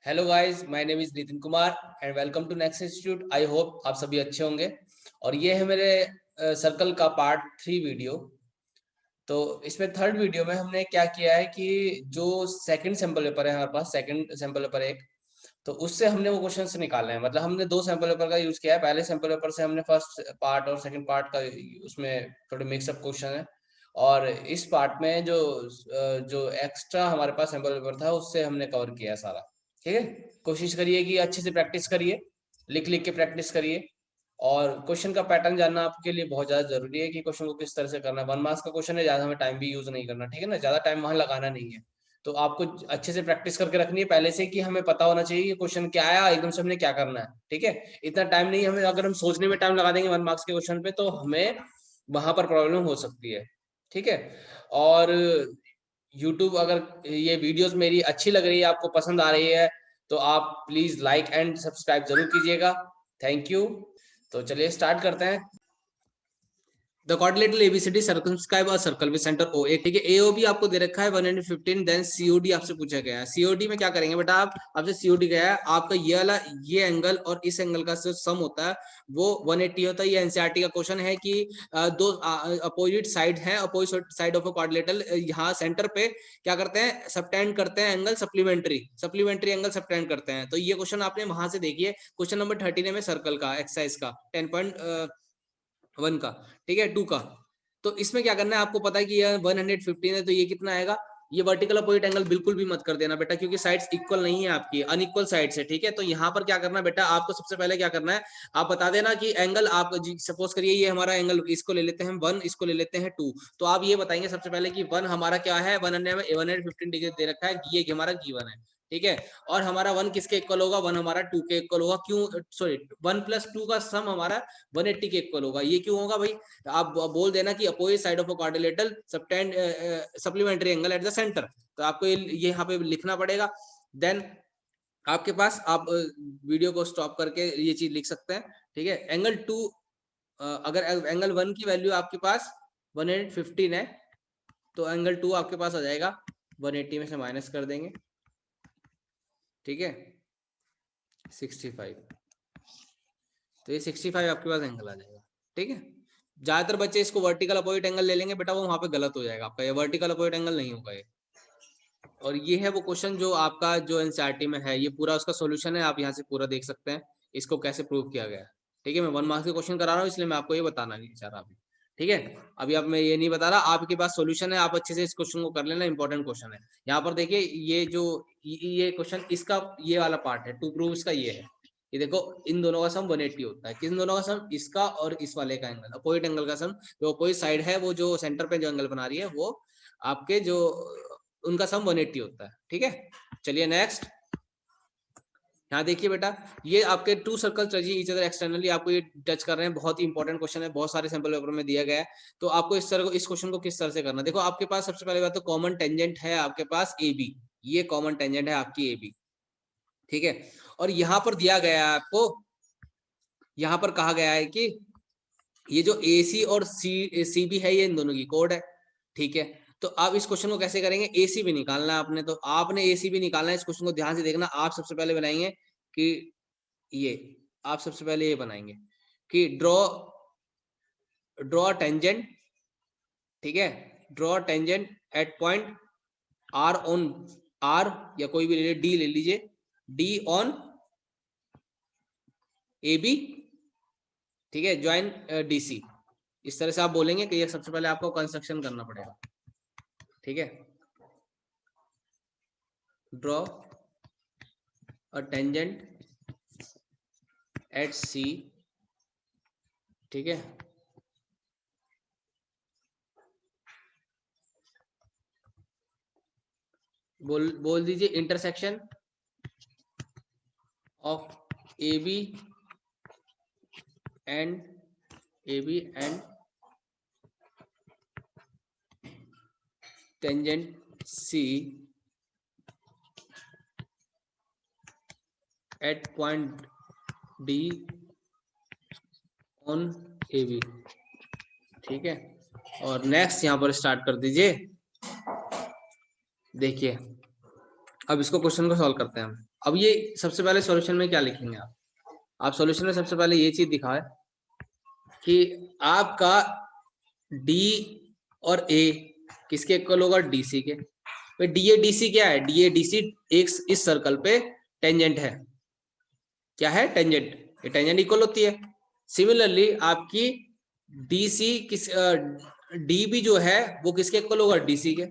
Hello guys, my name is Nitin Kumar and welcome to Next Institute. I hope आप सभी अच्छे होंगे। और ये है मेरे सर्कल का पार्ट 3 वीडियो। तो इसमें थर्ड वीडियो में हमने क्या किया है कि जो सेकंड सैंपल पेपर है हमारे पास, सेकंड सैंपल पेपर एक, तो उससे हमने वो क्वेश्चंस निकाले हैं। मतलब हमने दो सैंपल पेपर का यूज किया है। पहले सैंपल पेपर से हमने फर्स्ट पार्ट और सेकंड पार्ट का, उसमें थोड़े मिक्सअप क्वेश्चन है। और इस पार्ट में जो एक्स्ट्रा हमारे पास सैंपल पेपर था उससे हमने कवर किया है सारा। ठीक है, कोशिश करिए कि अच्छे से प्रैक्टिस करिए, लिख लिख के प्रैक्टिस करिए। और क्वेश्चन का पैटर्न जानना आपके लिए बहुत ज्यादा जरूरी है कि क्वेश्चन को किस तरह से करना है। 1 मार्क्स का क्वेश्चन है, ज्यादा हमें टाइम भी यूज नहीं करना, ठीक है ना, ज्यादा टाइम वहां लगाना नहीं है। तो आपको अच्छे से प्रैक्टिस करके रखनी है पहले से, कि हमें पता होना चाहिए कि क्वेश्चन क्या आया, एकदम से हमने क्या करना है। ठीक है, इतना टाइम नहीं हमें, अगर हम सोचने में टाइम लगा देंगे 1 मार्क्स के क्वेश्चन पे तो हमें वहां पर प्रॉब्लम हो सकती है। ठीक है। और यूट्यूब, अगर ये वीडियोस मेरी अच्छी लग रही है, आपको पसंद आ रही है, तो आप प्लीज लाइक एंड सब्सक्राइब जरूर कीजिएगा। Thank you. तो चलिए स्टार्ट करते हैं। The quadrilateral ABCD circumscribe a circle with centre O. एक ठीक है, एओबी आपको दे रखा है 115। देन सीओडी आपसे पूछा गया है। सीओडी में क्या करेंगे बेटा, आप आपसे सीओडी गया है आपका ये वाला, ये एंगल और इस एंगल का जो सम होता है वो 180 होता है। ये एनसीईआरटी का क्वेश्चन है कि दो अपोजिट साइड है, opposite side of a quadrilateral, यहाँ सेंटर पे क्या करते हैं, सबटेंड करते हैं angle, supplementary supplementary angle subtend करते हैं। तो ये क्वेश्चन आपने वहां से देखिए, क्वेश्चन नंबर 13 में सर्कल का एक्सरसाइज का 10.1 का, ठीक है, 2 का। तो इसमें क्या करना है, आपको पता है कि ये 115 है, तो ये कितना आएगा। ये वर्टिकल अपोजिट एंगल बिल्कुल भी मत कर देना बेटा, क्योंकि साइड्स इक्वल नहीं है आपकी, अनइक्वल साइड्स है। ठीक है, तो यहाँ पर क्या करना है बेटा, आपको सबसे पहले क्या करना है, आप बता देना कि एंगल, आप सपोज करिए ये हमारा एंगल, इसको ले लेते हैं 1, इसको ले लेते हैं 2। तो आप ये बताएंगे सबसे पहले कि 1 हमारा क्या है, 115 डिग्री दे रखा है, ये हमारा गिवन है। ठीक है, और हमारा 1 किसके इक्वल होगा, 1 हमारा 2 के इक्वल होगा। क्यों, सॉरी, 1 + 2 का सम हमारा 180 के इक्वल होगा। ये क्यों होगा भाई, आप बोल देना कि opposite side of a quadrilateral subtend supplementary angle at the centre. तो आपको ये यहाँ पे लिखना पड़ेगा। देन आपके पास, आप वीडियो को स्टॉप करके ये चीज लिख सकते हैं। ठीक है, एंगल 2, अगर एंगल 1 की वैल्यू आपके पास 115 है, तो एंगल 2 आपके पास आ जाएगा 180 में से माइनस कर देंगे। ठीक है, 65। तो ये 65 आपके पास एंगल आ जाएगा। ठीक है, ज्यादातर बच्चे इसको वर्टिकल अपोजिट एंगल ले लेंगे बेटा, वो वहां पे गलत हो जाएगा आपका, ये वर्टिकल अपोजिट एंगल नहीं होगा ये। और ये है वो क्वेश्चन जो आपका, जो एनसीईआरटी में है, ये पूरा उसका सॉल्यूशन है, आप यहाँ से पूरा देख सकते हैं इसको कैसे प्रूव किया गया है। ठीक है, मैं 1 मार्क्स के क्वेश्चन करा रहा हूँ, इसलिए मैं आपको ये बताना नहीं चाह रहा अभी। ठीक है, अभी आप, मैं ये नहीं बता रहा, आपके पास सॉल्यूशन है, आप अच्छे से इस क्वेश्चन को कर लेना, इंपॉर्टेंट क्वेश्चन है। यहाँ पर देखिए, ये जो ये क्वेश्चन, इसका ये वाला पार्ट है, टू प्रूव इसका ये है। ये देखो, इन दोनों का सम 180 होता है। किन दोनों का सम, इसका और इस वाले का एंगल, अपोजिट एंगल का सम। जो अपोजिट साइड है, वो जो सेंटर पे जो एंगल बना रही है, वो आपके जो, उनका सम 180 होता है। ठीक है, चलिए नेक्स्ट। यहाँ देखिए बेटा, ये आपके 2 सर्कल चाहिए ईच अदर एक्सटर्नली, आपको ये टच कर रहे हैं। बहुत ही इंपॉर्टेंट क्वेश्चन है, बहुत सारे सैंपल पेपर में दिया गया है। तो आपको इस तरह को, इस क्वेश्चन को किस तरह से करना है, देखो आपके पास सबसे पहले बात तो कॉमन टेंजेंट है आपके पास ए बी। ये कॉमन टेंजेंट है आपकी ए बी। ठीक है, और यहाँ पर दिया गया है आपको, यहाँ पर कहा गया है कि ये जो ए सी और सी बी है, ये इन दोनों की कोड है। ठीक है, तो आप इस क्वेश्चन को कैसे करेंगे, एसी भी निकालना है आपने, तो आपने एसी भी निकालना है। इस क्वेश्चन को ध्यान से देखना, आप सबसे पहले बनाएंगे कि ये, आप सबसे पहले ये बनाएंगे कि ड्रॉ टेंजेंट। ठीक है, draw tangent at point R on, R या कोई भी ले लीजिए, डी ले लीजिए, डी ऑन ए बी। ठीक है, ज्वाइन डीसी। इस तरह से आप बोलेंगे कि ये सबसे पहले आपको कंस्ट्रक्शन करना पड़ेगा। ठीक है, draw a tangent at C. ठीक है, बोल दीजिए intersection of A B and tangent C at point D on A B. ठीक है, और नेक्स्ट यहाँ पर स्टार्ट कर दीजिए। देखिए, अब इसको क्वेश्चन को सॉल्व करते हैं हम। अब ये सबसे पहले सॉल्यूशन में क्या लिखेंगे आप सॉल्यूशन में सबसे पहले ये चीज दिखा है कि आपका डी और ए किसके इक्वल होगा, डीसी के। भाई डी ए डीसी क्या है, डी ए डीसी एक इस सर्कल पे टेंजेंट है। क्या है, टेंजेंट। ये टेंजेंट इक्वल होती है। सिमिलरली आपकी डीसी किस डी भी जो है वो किसके इक्वल होगा, डीसी के।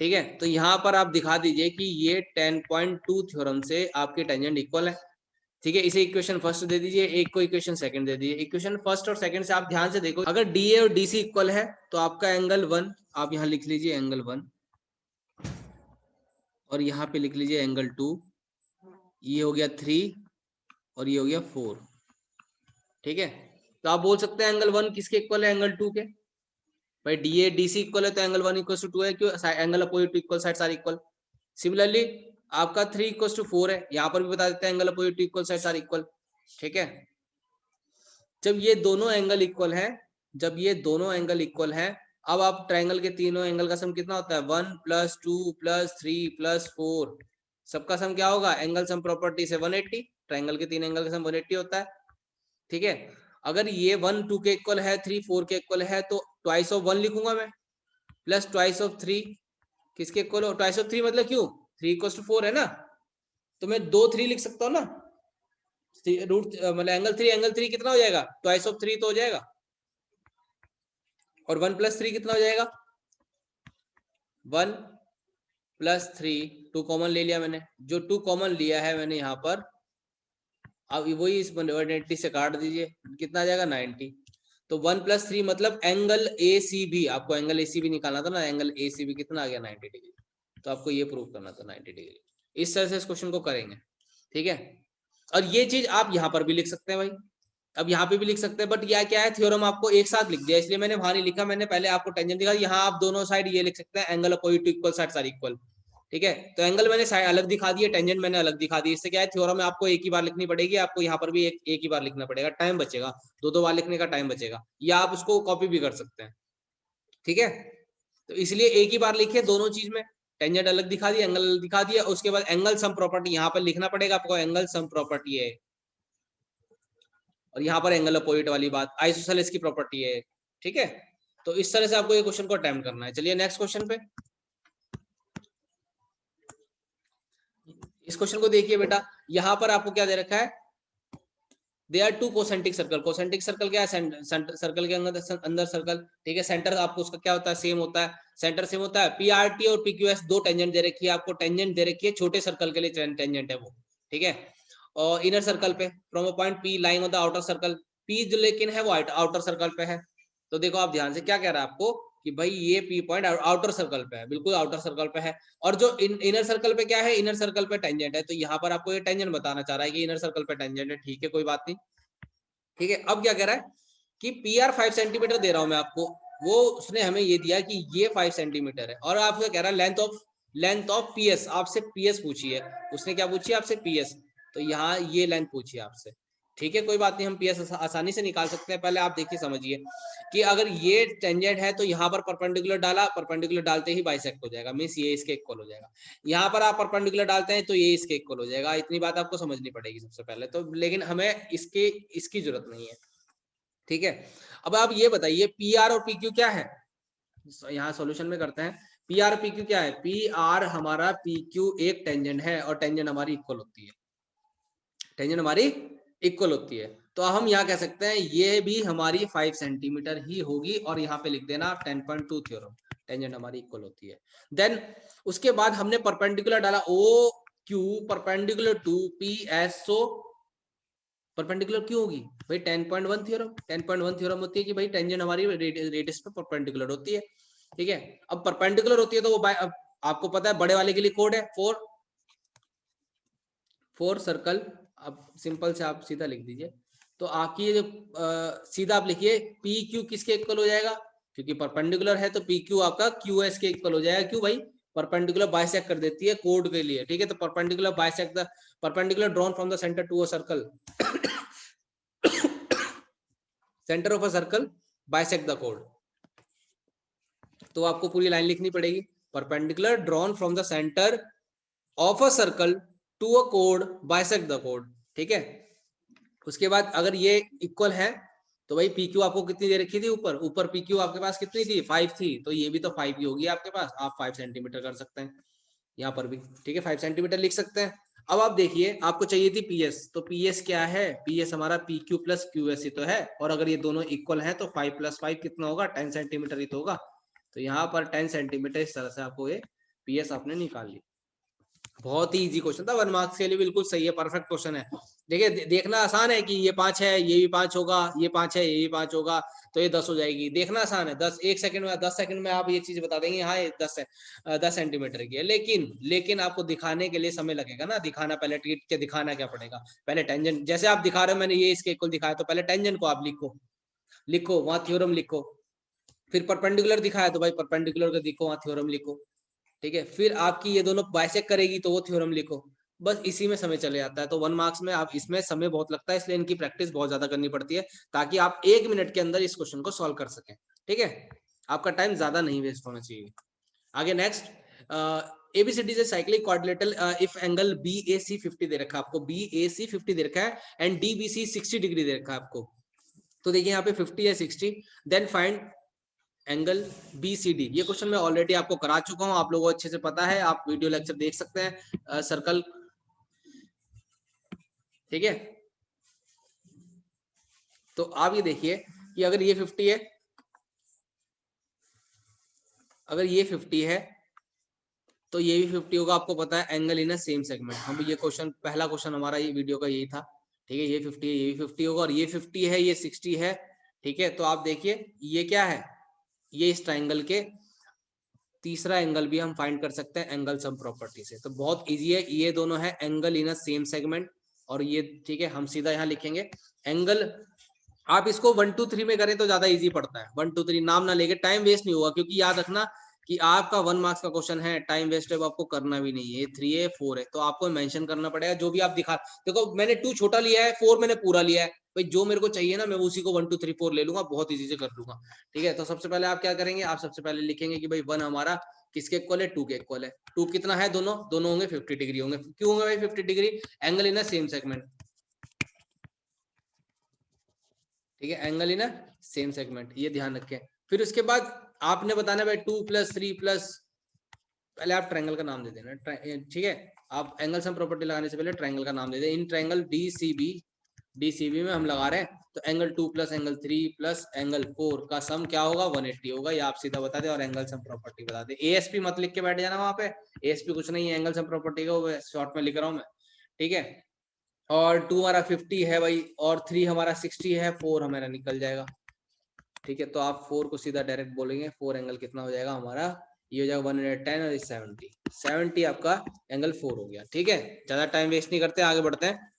ठीक है, तो यहाँ पर आप दिखा दीजिए कि ये 10.2 थ्योरम से आपके टेंजेंट इक्वल है। ठीक है, इसे इक्वेशन फर्स्ट दे दीजिए, एक को इक्वेशन सेकंड दे दीजिए। इक्वेशन फर्स्ट और सेकंड से आप ध्यान से देखो, अगर डी ए और डी सी इक्वल है तो आपका एंगल 1, आप यहाँ लिख लीजिए एंगल 1, और यहाँ पे लिख लीजिए एंगल 2, ये हो गया 3 और ये हो गया 4। ठीक है, तो आप बोल सकते हैं एंगल 1 किसके इक्वल है, एंगल 2 के। भाई D A D C equal है तो एंगल 1 इक्वल टू 2 है, क्यों, angle opposite to equal side are equal. Similarly आपका 3 इक्वल टू 4 है, यहाँ पर भी बता देते हैं angle opposite to equal side are equal. ठीक है, जब ये दोनों एंगल इक्वल है, जब ये दोनों एंगल इक्वल है, अब आप ट्रायंगल के तीनों एंगल का सम कितना होता है, 1 + 2 + 3 + 4, सबका सम क्या होगा, एंगल सम प्रॉपर्टी से 180। ट्रायंगल के तीन एंगल का सम 180 होता है। ठीक है, अगर ये 1 2 के इक्वल है, 3 4 के इक्वल है, तो ट्वाइस ऑफ 1 लिखूंगा मैं, प्लस ट्वाइस ऑफ 3 किसके इक्वल हो, ट्वाइस ऑफ 3 मतलब क्यों, 3 = 4 है ना, तो मैं 2 3 लिख सकता हूँ ना। रूट मतलब एंगल 3 कितना हो जाएगा, ट्वाइस ऑफ 3 तो हो जाएगा, और 1 + 3 कितना हो जाएगा, 1 + 3, 2 कॉमन ले लिया मैंने, जो 2 कॉमन लिया है मैंने यहाँ पर, अब वही इस 180 से काट दीजिए, कितना आ जाएगा, 90। तो 1 + 3 मतलब एंगल ए सी बी, आपको एंगल ए सी बी निकालना था ना, एंगल ए सी बी कितना आ गया, 90 डिग्री। तो आपको ये प्रूव करना था 90 डिग्री। इस तरह से इस क्वेश्चन को करेंगे। ठीक है, और ये चीज आप यहाँ पर भी लिख सकते हैं भाई, अब यहाँ पे भी लिख सकते हैं, बट यह क्या है, थ्योरम आपको एक साथ लिख दिया, इसलिए मैंने वहां नहीं लिखा, मैंने पहले आपको टेंजेंट दिखा। यहाँ आप दोनों साइड ये लिख सकते हैं, angle opposite to equal sides are equal. ठीक है, तो एंगल मैंने साइड अलग दिखा दिए, टेंजेंट मैंने अलग दिखा दी। इससे क्या है, थ्योरम में आपको एक ही बार लिखनी पड़ेगी, आपको यहाँ पर भी एक ही बार लिखना पड़ेगा, टाइम बचेगा, दो बार लिखने का टाइम बचेगा, या आप उसको कॉपी भी कर सकते हैं। ठीक है, तो इसलिए एक ही बार लिखिए दोनों चीज में, टेंजेंट अलग दिखा दिया, एंगल अलग दिखा दिया, उसके बाद एंगल सम प्रॉपर्टी यहाँ पर लिखना पड़ेगा आपको, एंगल सम प्रॉपर्टी है, और यहाँ पर एंगल अपोजिट वाली बात आइसोसेलेस की प्रॉपर्टी है। ठीक है, तो इस तरह से आपको ये क्वेश्चन को अटेम्प्ट करना है। चलिए नेक्स्ट क्वेश्चन पे, इस क्वेश्चन को देखिए बेटा, यहाँ पर आपको क्या दे रखा है, they are two concentric circle. Concentric circle क्या है, सर्कल के अंदर सर्कल। ठीक है, सेंटर आपको उसका क्या होता है, सेम होता है, सेंटर सेम होता है। पीआरटी और पीक्यूएस दो टेंजेंट दे रखी है आपको, टेंजेंट दे रखी है, छोटे सर्कल के लिए टेंजेंट है वो। ठीक है, और इनर सर्कल पे from a point P lying on the outer circle, P जो लेकिन है वो आउटर सर्कल पे है। तो देखो आप ध्यान से, क्या कह रहा है आपको कि भाई ये पी पॉइंट आउटर सर्कल पे है, बिल्कुल आउटर सर्कल पे है, और जो इनर सर्कल पे क्या है, इनर सर्कल पे टेंजेंट है। तो यहाँ पर आपको ये टेंजेंट बताना चाह रहा है कि इनर सर्कल पे टेंजेंट है। ठीक है, कोई बात नहीं। ठीक है, अब क्या कह रहा है कि पी आर 5 सेंटीमीटर दे रहा हूं मैं आपको, वो उसने हमें ये दिया कि ये 5 सेंटीमीटर है, और आपसे कह रहा है लेंथ ऑफ पीएस, आपसे पीएस पूछी है उसने, क्या पूछी है आपसे, पीएस। तो यहाँ ये लेंथ पूछी है आपसे। ठीक है, कोई बात नहीं, हम पीएस आसानी से निकाल सकते हैं। पहले आप देखिए, समझिए कि अगर ये टेंजेंट है तो यहाँ पर परपेंडिकुलर डाला, परपेंडिकुलर डालते ही बाइसेक्ट हो जाएगा, मींस ये इसके इक्वल हो जाएगा। यहाँ पर आप परपेंडिकुलर डालते हैं तो ये इसके इक्वल हो जाएगा। इतनी बात आपको समझनी पड़ेगी सबसे पहले तो, लेकिन हमें इसकी जरूरत नहीं है। ठीक है, अब आप ये बताइए पी आर और पी क्यू क्या है, यहाँ सॉल्यूशन में करते हैं। पी आर पी क्यू क्या है, पी आर हमारा पी क्यू एक टेंजेंट है, और टेंजेंट हमारी इक्वल होती है, टेंजेंट हमारी इक्वल होती है। तो हम यहाँ कह सकते हैं ये भी हमारी 5 सेंटीमीटर ही होगी, और यहाँ पे लिख देना 10.2 थ्योरम, टेंजेंट हमारी इक्वल होती है। देन उसके बाद हमने परपेंडिकुलर डाला O Q perpendicular to P S, so perpendicular क्यों होगी भाई, 10.1 थ्योरम, 10.1 थ्योरम होती है कि भाई टेंजेंट हमारी रेडियस पे परपेंडिकुलर होती है। ठीक है, अब परपेंडिकुलर होती है तो वो अब आपको पता है बड़े वाले के लिए कोड है 4 सर्कल। अब सिंपल से आप सीधा लिख दीजिए, तो आपकी जो सीधा आप लिखिए पी क्यू किसके इक्वल हो जाएगा, क्योंकि परपेंडिकुलर है तो पी क्यू आपका क्यू एस के इक्वल हो जाएगा। क्यों भाई, परपेंडिकुलर बाइसेक्ट कर देती है कोड के लिए। ठीक है, तो perpendicular bisect the perpendicular drawn from the centre to a circle, centre of a circle bisect the code. तो आपको पूरी लाइन लिखनी पड़ेगी, perpendicular drawn from the centre of a circle to a code bisect the code, ठीक है। उसके बाद अगर ये इक्वल है तो भाई पी क्यू आपको कितनी दे रखी थी, ऊपर ऊपर पी क्यू आपके पास कितनी थी, 5 थी, तो ये भी तो 5 ही होगी आपके पास, आप 5 सेंटीमीटर कर सकते हैं यहाँ पर भी, ठीक है, 5 सेंटीमीटर लिख सकते हैं। अब आप देखिए आपको चाहिए थी पीएस, तो पीएस क्या है, पीएस हमारा P Q plus Q S ही तो है, और अगर ये दोनों इक्वल है तो 5 + 5 कितना होगा, 10 सेंटीमीटर ही तो होगा। तो यहाँ पर 10 सेंटीमीटर इस तरह से आपको ये पीएस आपने निकाल ली। बहुत ही इजी क्वेश्चन था, 1 मार्क्स के लिए बिल्कुल सही है, परफेक्ट क्वेश्चन है। देखिए देखना आसान है कि ये 5 है, ये भी 5 होगा, ये 5 है, ये भी 5 होगा, तो ये 10 हो जाएगी। देखना आसान है, 10 1 सेकंड में 10 सेकंड में आप ये चीज बता देंगे, हाँ ये 10 है, 10 सेंटीमीटर की है। लेकिन आपको दिखाने के लिए समय लगेगा ना, दिखाना पहले ट्रीट के दिखाना क्या पड़ेगा, पहले टेंजेंट जैसे आप दिखा रहे हो, मैंने ये इसके इक्वल दिखाया तो पहले टेंजेंट को आप लिखो, लिखो वहां थ्योरम लिखो, फिर परपेंडिकुलर दिखाया तो भाई परपेंडिकुलर का लिखो, वहां थ्योरम लिखो, ठीक है। फिर आपकी ये दोनों बाइसेक्ट करेगी तो वो थ्योरम लिखो, बस इसी में समय चले जाता है। तो 1 मार्क्स में आप इसमें समय बहुत लगता है, इसलिए इनकी प्रैक्टिस बहुत ज्यादा करनी पड़ती है, ताकि आप 1 मिनट के अंदर इस क्वेश्चन को सॉल्व कर सकें, ठीक है। आपका टाइम ज्यादा नहीं वेस्ट होना चाहिए। आगे नेक्स्ट, एबीसीडी से cyclic quadrilateral if angle B A C 50 दे रखा है आपको, बी ए सी 50 दे रखा है and D B C 60 degree दे रखा है आपको। तो देखिए यहाँ पे 50 है 60, देन फाइंड एंगल BCD। ये क्वेश्चन मैं ऑलरेडी आपको करा चुका हूं, आप लोगों को अच्छे से पता है, आप वीडियो लेक्चर देख सकते हैं, सर्कल, ठीक है। तो आप ये देखिए कि अगर ये 50 है, अगर ये 50 है तो ये भी 50 होगा, आपको पता है angle in a same segment. हम ये क्वेश्चन, पहला क्वेश्चन हमारा ये वीडियो का यही था, ठीक है। ये 50 है, ये भी 50 होगा, और ये 50 है, ये 60 है, ठीक है। तो आप देखिए ये क्या है, ये इस ट्राइंगल के तीसरा एंगल भी हम फाइंड कर सकते हैं एंगल सम प्रॉपर्टी से। तो बहुत इजी है, ये दोनों है angle in a same segment, और ये ठीक है, हम सीधा यहाँ लिखेंगे एंगल। आप इसको 1 2 3 में करें तो ज्यादा इजी पड़ता है, 1 2 3 नाम ना लेके, टाइम वेस्ट नहीं होगा, क्योंकि याद रखना कि आपका 1 मार्क्स का क्वेश्चन है, टाइम वेस्ट है आपको करना भी नहीं है। 3 है 4 है तो आपको मेंशन करना पड़ेगा, जो भी आप दिखा, देखो मैंने 2 छोटा लिया है, 4 मैंने पूरा लिया है, भाई जो मेरे को चाहिए ना मैं उसी को 1 2 3 4 ले लूंगा, बहुत इजी से कर लूंगा, ठीक है। तो सबसे पहले आप क्या करेंगे, आप सबसे पहले लिखेंगे कि भाई 1 हमारा किसके इक्वल है, 2 के इक्वल है। 2 कितना है, दोनों दोनों होंगे 50 डिग्री होंगे, क्यों होंगे भाई 50 degree, angle in a same segment, ठीक है, एंगल इन सेम सेगमेंट, ये ध्यान रखें। फिर उसके बाद आपने बताना भाई 2 + 3 प्लस, पहले आप ट्रायंगल का नाम दे देना, ठीक है। आप एंगल सम प्रॉपर्टी लगाने से पहले ट्रायंगल का नाम दे दें, इन ट्रायंगल डीसीबी में हम लगा रहे हैं, तो एंगल 2 + एंगल 3 + एंगल 4 का सम क्या होगा, 180 होगा, ये आप सीधा बता दें, और एंगल सम प्रॉपर्टी बता दें। एएसपी मत लिख के बैठ जाना वहां पे, एएसपी कुछ नहीं है, एंगल सम प्रॉपर्टी का शॉर्ट में लिख रहा हूँ मैं, ठीक है। और 2 हमारा 50 है भाई, और 3 हमारा 60 है, 4 हमारा निकल जाएगा, ठीक है। तो आप 4 को सीधा डायरेक्ट बोलेंगे, 4 एंगल कितना हो जाएगा हमारा, ये हो जाएगा 110 और 70 आपका एंगल 4 हो गया, ठीक है। ज्यादा टाइम वेस्ट नहीं करते, आगे बढ़ते हैं।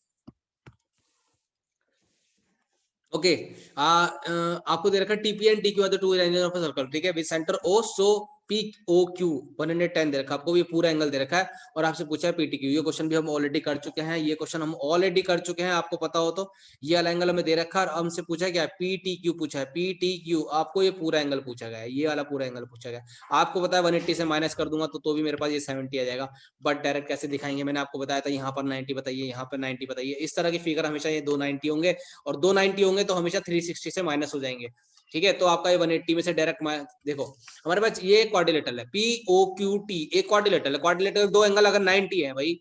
ओके, आपको दे रखा है TP and TQ are the two angle of a circle, ठीक है, with centre O, so P O Q 110 दे रखा है आपको, ये पूरा एंगल दे रखा है, और आपसे पूछा है पीटीक्यू। ये क्वेश्चन भी हम ऑलरेडी कर चुके हैं, ये क्वेश्चन हम ऑलरेडी कर चुके हैं, आपको पता हो तो। ये वाला एंगल हमें दे रखा है, और हमसे पूछा क्या है, पीटीक्यू पूछा है, पीटीक्यू आपको ये पूरा एंगल पूछा गया है, ये वाला पूरा एंगल पूछा गया है। आपको पता है 180 से माइनस कर दूंगा तो भी मेरे पास ये 70 आ जाएगा, बट डायरेक्ट कैसे दिखाएंगे, मैंने आपको बताया था, यहाँ पर 90 बताइए, यहाँ पर 90 बताइए, इस तरह की फिगर हमेशा ये 290 होंगे, और 290 होंगे तो हमेशा 360 से माइनस हो जाएंगे, ठीक है। तो आपका ये 180 में से डायरेक्ट, देखो हमारे पास ये क्वाड्रिलेटरल है, POQT एक क्वाड्रिलेटरल है, क्वाड्रिलेटरल दो एंगल अगर 90 है भाई,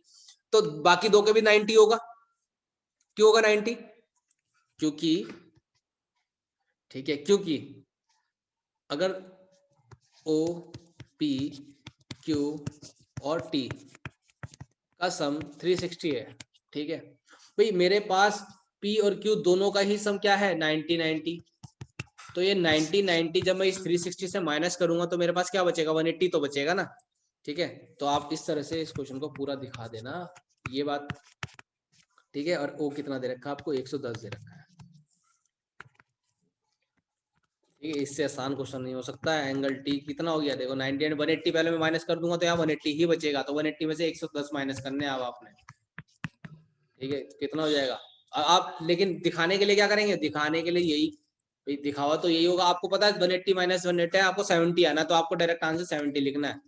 तो बाकी दो के भी 90 होगा, क्यों होगा 90, क्योंकि, ठीक है, क्योंकि अगर O P Q और T का सम 360 है, ठीक है भाई, मेरे पास P और Q दोनों का ही सम क्या है, 90 90, तो ये 90 90 जब मैं इस 360 से माइनस करूंगा तो मेरे पास क्या बचेगा, 180 तो बचेगा ना, ठीक है। तो आप इस तरह से इस क्वेश्चन को पूरा दिखा देना, ये बात, ठीक है। और ओ कितना दे रखा है आपको, 110 दे रखा है, ठीक है। इससे आसान क्वेश्चन नहीं हो सकता है। एंगल टी कितना हो गया, देखो 90 एंड 180 पहले मैं माइनस कर दूंगा तो यहाँ 180 ही बचेगा, तो 180 में से 110 माइनस करने अब आपने, ठीक है, तो कितना हो जाएगा। आप लेकिन दिखाने के लिए क्या करेंगे, दिखाने के लिए यही दिखावा तो यही होगा, आपको पता है 180 - 180 है, आपको 70 आना, तो आपको डायरेक्ट आंसर 70 लिखना है,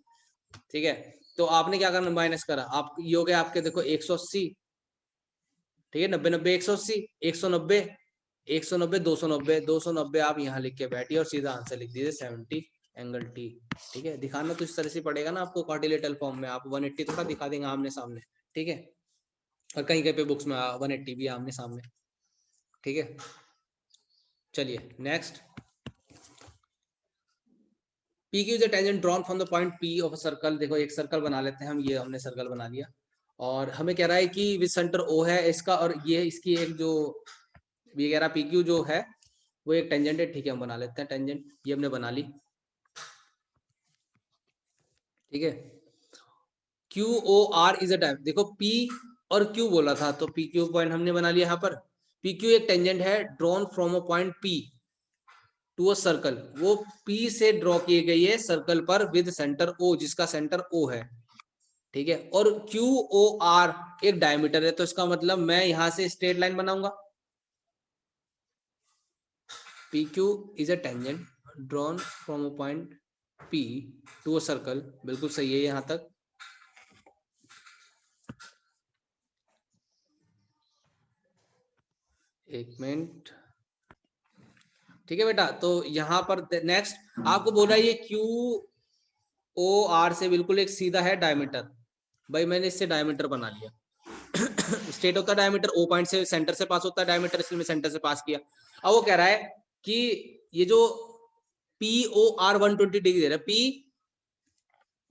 ठीक है। तो आपने क्या करना, माइनस करा, आप ये हो गया आपके देखो 180, ठीक है, 90 90 180, 190 190 290 290 आप यहाँ लिख के बैठिए और सीधा आंसर लिख दीजिए 70 एंगल टी। ठीक है, दिखाना तो इस तरह से पड़ेगा ना आपको क्वाड्रिलेटरल फॉर्म में, आप 180 थोड़ा दिखा देंगे आमने सामने, ठीक है, और कहीं कहीं पे बुक्स में 180 भी आमने सामने, ठीक है। चलिए next, P Q is a tangent drawn from the point P of a circle. देखो एक सर्कल बना लेते हैं हम, ये हमने सर्कल बना लिया और हमें कह रहा है कि विद सेंटर ओ है इसका, और ये इसकी एक जो ये कह रहा पी क्यू जो है वो एक टेंजेंट है, ठीक है, हम बना लेते हैं टेंजेंट, ये हमने बना ली, ठीक है। Q O R is a type, देखो पी और क्यू बोला था तो पी क्यू पॉइंट हमने बना लिया यहाँ पर, पी क्यू एक टेंजेंट है drawn from a point P to a circle, वो पी से ड्रॉ की गई है सर्कल पर विद सेंटर ओ, जिसका सेंटर ओ है, ठीक है। और क्यू ओ आर एक डायमीटर है, तो इसका मतलब मैं यहां से स्ट्रेट लाइन बनाऊंगा, P Q is a tangent drawn from a point P to a circle, बिल्कुल सही है यहां तक। एक मिनट, ठीक है बेटा, तो यहाँ पर नेक्स्ट आपको बोल रहा है ये क्यू ओ आर से बिल्कुल एक सीधा है डायमीटर, भाई मैंने इससे डायमीटर बना लिया स्ट्रेट होता है डायमीटर, ओ पॉइंट से सेंटर से पास होता है डायमीटर, इसलिए मैं सेंटर से पास किया। अब वो कह रहा है कि ये जो पी ओ आर 120 डिग्री दे रहा है, पी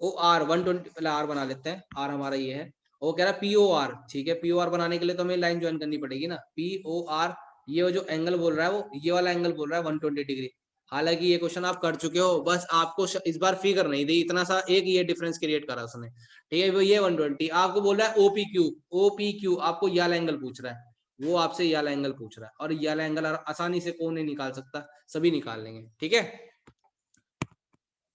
ओ आर 120, पहले आर बना लेते हैं, आर हमारा ये है, वो कह रहा है पी ओ आर, ठीक है, पी ओ आर बनाने के लिए तो हमें लाइन ज्वाइन करनी पड़ेगी ना, पी ओ आर, ये जो एंगल बोल रहा है वो ये वाला एंगल बोल रहा है 120 डिग्री। हालांकि ये क्वेश्चन आप कर चुके हो, बस आपको इस बार फिगर नहीं दी, इतना सा एक ये डिफरेंस क्रिएट करा उसने, ठीक है, वो ये 120 आपको बोल रहा है ओपी क्यू, ओपी क्यू आपको ये वाला एंगल पूछ रहा है, वो आपसे ये वाला एंगल पूछ रहा है, और ये वाला एंगल आसानी से कौन नहीं निकाल सकता, सभी निकाल लेंगे, ठीक है,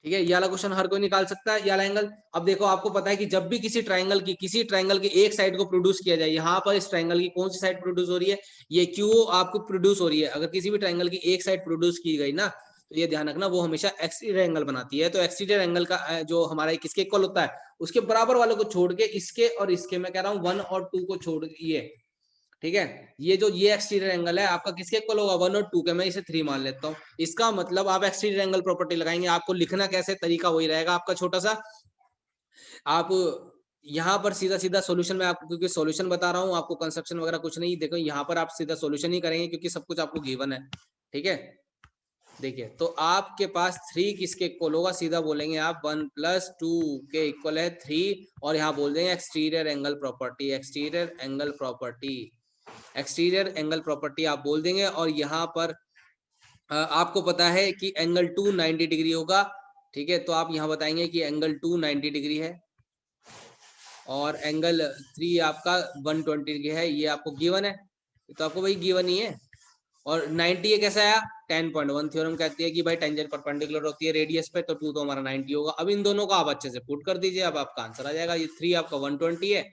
ठीक है, ये वाला क्वेश्चन हर कोई निकाल सकता है, ये वाला एंगल। अब देखो आपको पता है कि जब भी किसी ट्राइंगल की एक साइड को प्रोड्यूस किया जाए, यहाँ पर इस ट्राइंगल की कौन सी साइड प्रोड्यूस हो रही है, ये क्यू आपको प्रोड्यूस हो रही है, अगर किसी भी ट्राइंगल की एक साइड प्रोड्यूस की गई ना, तो ये ध्यान रखना वो हमेशा एक्सटीरियर एंगल बनाती है, तो एक्सटीरियर एंगल का जो हमारा किसके इक्वल होता है, उसके बराबर वालों को छोड़ के, इसके और इसके, मैं कह रहा हूँ 1 और 2 को छोड़ ये, ठीक है, ये जो ये एक्सटीरियर एंगल है आपका किसके इक्वल होगा, 1 और 2 के, मैं इसे 3 मान लेता हूँ, इसका मतलब आप एक्सटीरियर एंगल प्रॉपर्टी लगाएंगे, आपको लिखना कैसे तरीका वही रहेगा आपका छोटा सा, आप यहाँ पर सीधा सीधा सॉल्यूशन में आपको, क्योंकि सॉल्यूशन बता रहा हूँ आपको, कंस्ट्रक्शन वगैरह कुछ नहीं, देखो यहाँ पर आप सीधा सॉल्यूशन ही करेंगे क्योंकि सब कुछ आपको गिवन है, ठीक है। देखिए तो आपके पास 3 किसके इक्वल होगा, सीधा बोलेंगे आप 1 + 2 के इक्वल है 3, और यहाँ बोल देंगे exterior angle property, exterior angle property, exterior angle property आप बोल देंगे, और यहाँ पर आपको पता है कि एंगल 2 90 डिग्री होगा, ठीक है, तो आप यहाँ बताएंगे कि एंगल 2 90 डिग्री है, और एंगल 3 आपका 120 डिग्री है, ये आपको गिवन है, तो आपको भाई गिवन ही है, और 90 ये कैसा आया, 10.1 थ्योरम कहती है कि भाई टेंजेंट परपेंडिकुलर होती है रेडियस पे, तो 2 तो हमारा 90 होगा। अब इन दोनों को आप अच्छे से पुट कर दीजिए, अब आपका आंसर आ जाएगा, ये 3 आपका 120 है,